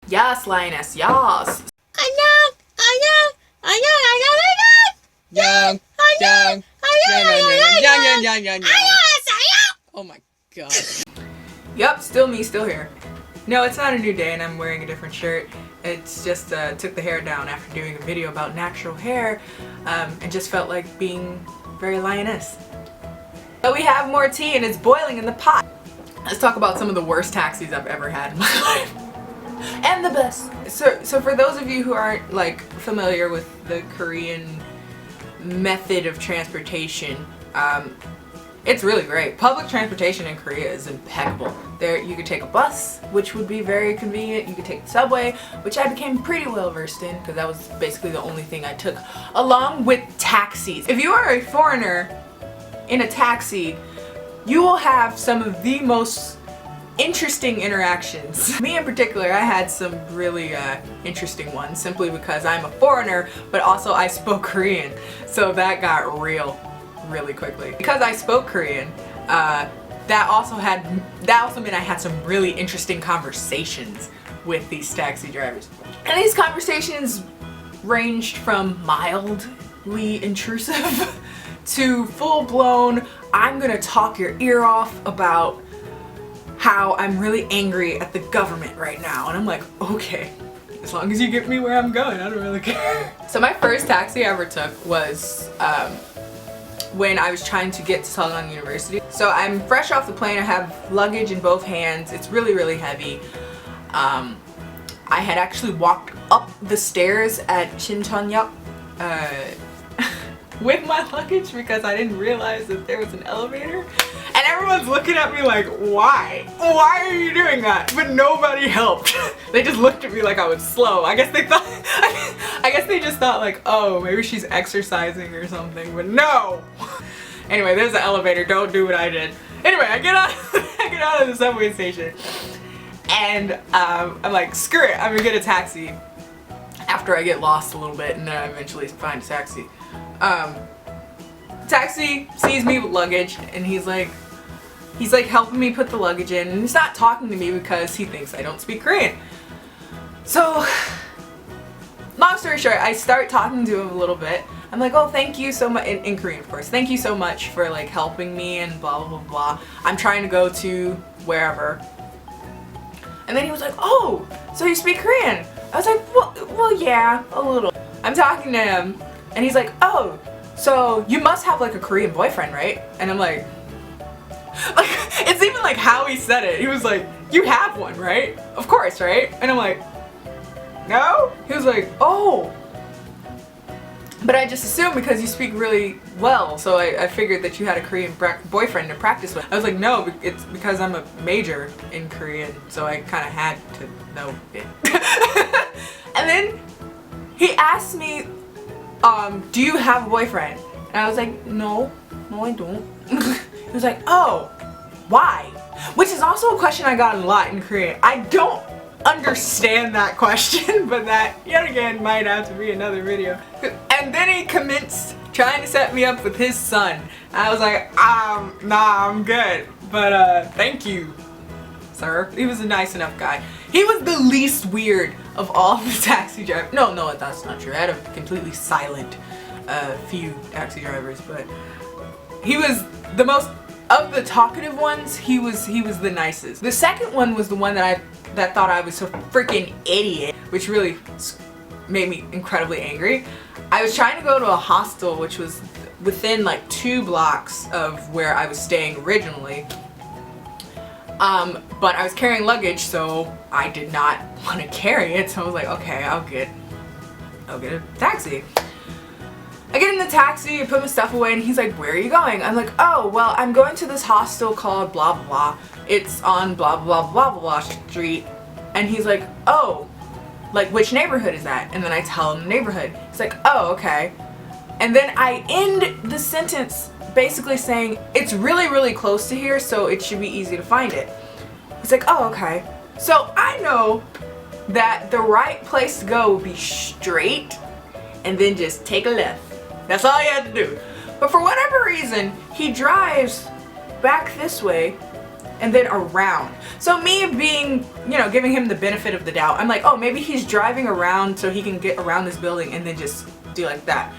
Yes, lioness, yes. Oh my god. Yep, still me, still here. No, it's not a new day and I'm wearing a different shirt. It's just took the hair down after doing a video about natural hair and just felt like being very lioness. But we have more tea and it's boiling in the pot. Let's talk about some of the worst taxis I've ever had in my life. And the best. So for those of you who aren't like familiar with the Korean method of transportation, it's really great. Public transportation in Korea is impeccable. There, you could take a bus, which would be very convenient. You could take the subway, which I became pretty well versed in because that was basically the only thing I took, along with taxis. If you are a foreigner in a taxi, you will have some of the most interesting interactions. Me in particular, I had some really interesting ones simply because I'm a foreigner, but also I spoke Korean. So that got real really quickly. Because I spoke Korean, that also meant I had some really interesting conversations with these taxi drivers. And these conversations ranged from mildly intrusive to full-blown, I'm gonna talk your ear off about how I'm really angry at the government right now. And I'm like, okay, as long as you get me where I'm going, I don't really care. So my first taxi I ever took was when I was trying to get to Seoul University. So I'm fresh off the plane, I have luggage in both hands, it's really, really heavy. I had actually walked up the stairs at Shincheonyeok with my luggage because I didn't realize that there was an elevator. And everyone's looking at me like, why? Why are you doing that? But nobody helped. They just looked at me like I was slow. I guess they just thought like, oh, maybe she's exercising or something, but no! Anyway, there's an elevator, don't do what I did. Anyway, I get out of the subway station and I'm like, screw it, I'm gonna get a taxi after I get lost a little bit and then I eventually find a taxi. Taxi sees me with luggage and he's like helping me put the luggage in and he's not talking to me because he thinks I don't speak Korean. So, long story short, I start talking to him a little bit. I'm like, oh, thank you so much, in Korean of course, thank you so much for like helping me and blah blah blah blah. I'm trying to go to wherever. And then he was like, oh, so you speak Korean? I was like, well yeah, a little. I'm talking to him and he's like, oh, so you must have like a Korean boyfriend, right? And I'm like it's even like how he said it. He was like, you have one, right? Of course, right? And I'm like, no? He was like, oh. But I just assumed because you speak really well, so I figured that you had a Korean boyfriend to practice with. I was like, no, it's because I'm a major in Korean, so I kind of had to know it. And then he asked me, do you have a boyfriend? And I was like, no, I don't. He was like, oh, why? Which is also a question I got a lot in Korean. I don't understand that question, but that yet again might have to be another video. And then he commenced trying to set me up with his son. I was like, nah, I'm good, but thank you, sir. He was a nice enough guy. He was the least weird of all the taxi drivers. No, that's not true. I had a completely silent few taxi drivers, but he was the most, of the talkative ones, he was the nicest. The second one was the one that thought I was a freaking idiot, which really made me incredibly angry. I was trying to go to a hostel which was within like 2 blocks of where I was staying originally. But I was carrying luggage, so I did not want to carry it, so I was like, okay, I'll get a taxi. I get in the taxi, I put my stuff away, and he's like, where are you going? I'm like, oh, well, I'm going to this hostel called blah blah blah. It's on blah blah blah blah blah street. And he's like, oh, like which neighborhood is that? And then I tell him the neighborhood. He's like, oh, okay. And then I end the sentence basically saying, it's really, really close to here, so it should be easy to find it. He's like, oh, okay. So I know that the right place to go would be straight and then just take a left. That's all you had to do. But for whatever reason, he drives back this way and then around. So me being, you know, giving him the benefit of the doubt, I'm like, oh, maybe he's driving around so he can get around this building and then just do like that.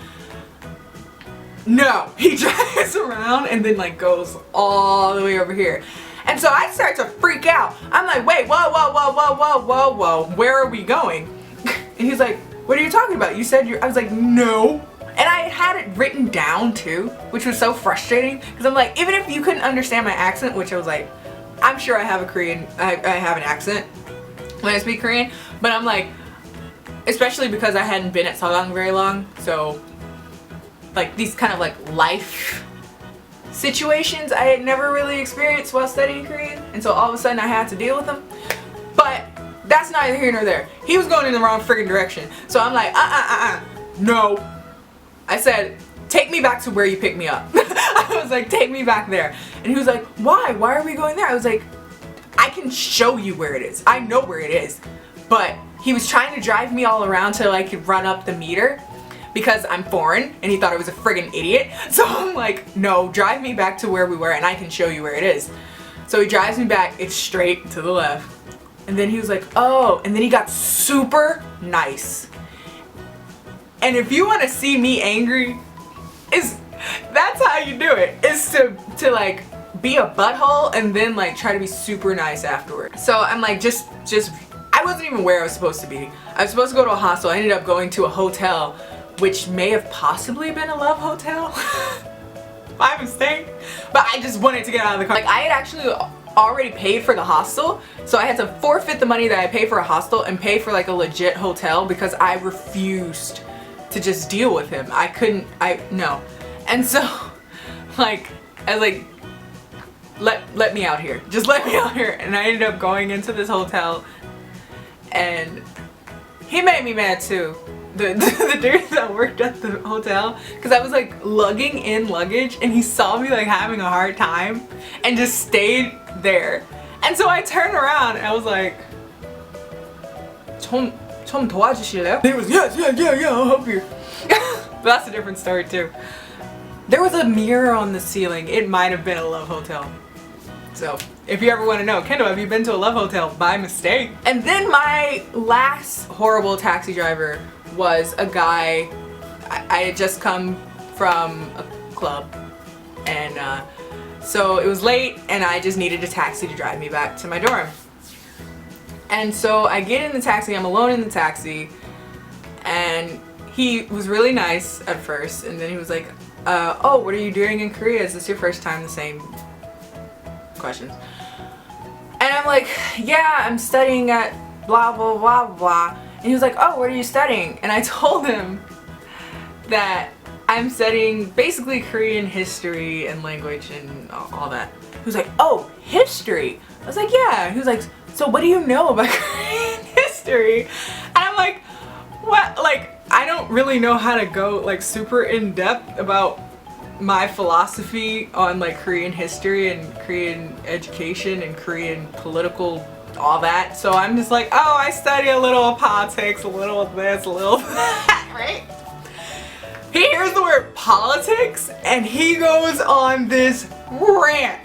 No, he drives around and then like goes all the way over here. And so I start to freak out. I'm like, wait, whoa, whoa, whoa, whoa, whoa, whoa, whoa, where are we going? And he's like, what are you talking about? You said you're, I was like, no. And I had it written down too, which was so frustrating because I'm like, even if you couldn't understand my accent, which I was like, I'm sure I have a Korean, I have an accent when I speak Korean, but I'm like, especially because I hadn't been at Sagang very long, so like these kind of like life situations I had never really experienced while studying Korean, and so all of a sudden I had to deal with them. But that's neither here nor there. He was going in the wrong friggin' direction, so I'm like, no. I said, take me back to where you picked me up. I was like, take me back there. And he was like, why? Why are we going there? I was like, I can show you where it is. I know where it is. But he was trying to drive me all around till I could run up the meter because I'm foreign and he thought I was a friggin' idiot. So I'm like, no, drive me back to where we were and I can show you where it is. So he drives me back, it's straight to the left. And then he was like, oh, and then he got super nice. And if you want to see me angry, that's how you do it. Is to like be a butthole and then like try to be super nice afterward. So I'm like just I wasn't even where I was supposed to be. I was supposed to go to a hostel. I ended up going to a hotel, which may have possibly been a love hotel. My mistake. But I just wanted to get out of the car. Like I had actually already paid for the hostel, so I had to forfeit the money that I paid for a hostel and pay for like a legit hotel because I refused to just deal with him. I couldn't, no. And so, like, I was like, let me out here. Just let me out here. And I ended up going into this hotel and he made me mad too. The dude that worked at the hotel, because I was like lugging in luggage and he saw me like having a hard time and just stayed there. And so I turned around and I was like, 좀 도와주실래요? And he was, yeah, I'll help you. But that's a different story too. There was a mirror on the ceiling. It might have been a love hotel. So if you ever want to know, Kendall, have you been to a love hotel by mistake? And then my last horrible taxi driver was a guy. I had just come from a club and so it was late and I just needed a taxi to drive me back to my dorm. And so I get in the taxi, I'm alone in the taxi, and he was really nice at first, and then he was like, oh, what are you doing in Korea? Is this your first time? The same questions. And I'm like, yeah, I'm studying at blah, blah, blah, blah. And he was like, oh, what are you studying? And I told him that I'm studying basically Korean history and language and all that. He was like, oh, history? I was like, yeah. He was like, so what do you know about Korean history? And I'm like, what? Like, I don't really know how to go like super in depth about my philosophy on like Korean history and Korean education and Korean political, all that. So I'm just like, oh, I study a little of politics, a little of this, a little of that, right? He hears the word politics and he goes on this rant.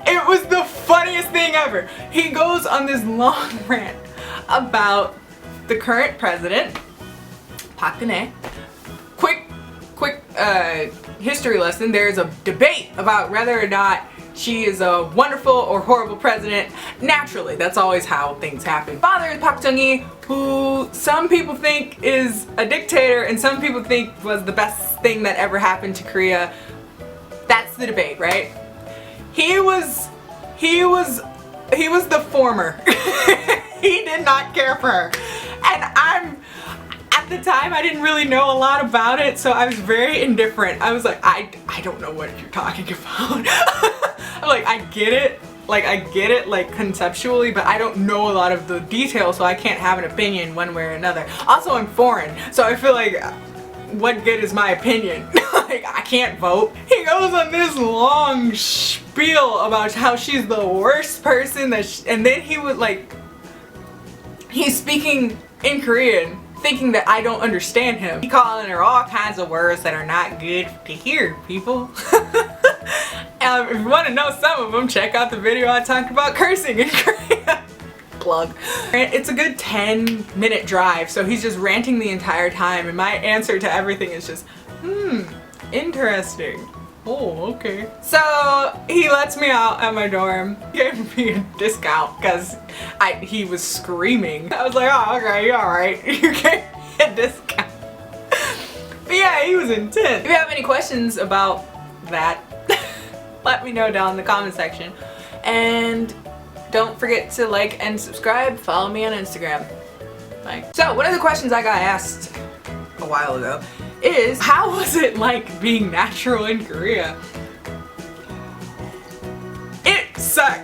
It was the funniest thing ever. He goes on this long rant about the current president, Park Geun-hye. Quick history lesson. There's a debate about whether or not she is a wonderful or horrible president. Naturally, that's always how things happen. Father is Park Chung-hee, who some people think is a dictator and some people think was the best thing that ever happened to Korea. That's the debate, right? He was the former. He did not care for her. And at the time I didn't really know a lot about it, so I was very indifferent. I was like, I don't know what you're talking about. I'm like, I get it like conceptually, but I don't know a lot of the details, so I can't have an opinion one way or another. Also, I'm foreign, so I feel like what good is my opinion? Like, I can't vote. He goes on this long spiel about how she's the worst person and then he would like, he's speaking in Korean, thinking that I don't understand him. He calling her all kinds of words that are not good to hear, people. If you want to know some of them, check out the video I talked about cursing in Korea. Plug. It's a good 10-minute drive, so he's just ranting the entire time, and my answer to everything is just, interesting. Oh, okay. So he lets me out at my dorm. He gave me a discount because he was screaming. I was like, oh, okay, you alright. You gave me a discount. But yeah, he was intense. If you have any questions about that, let me know down in the comment section. And don't forget to like and subscribe. Follow me on Instagram. Bye. So one of the questions I got asked a while ago is, how was it like being natural in Korea? It sucked.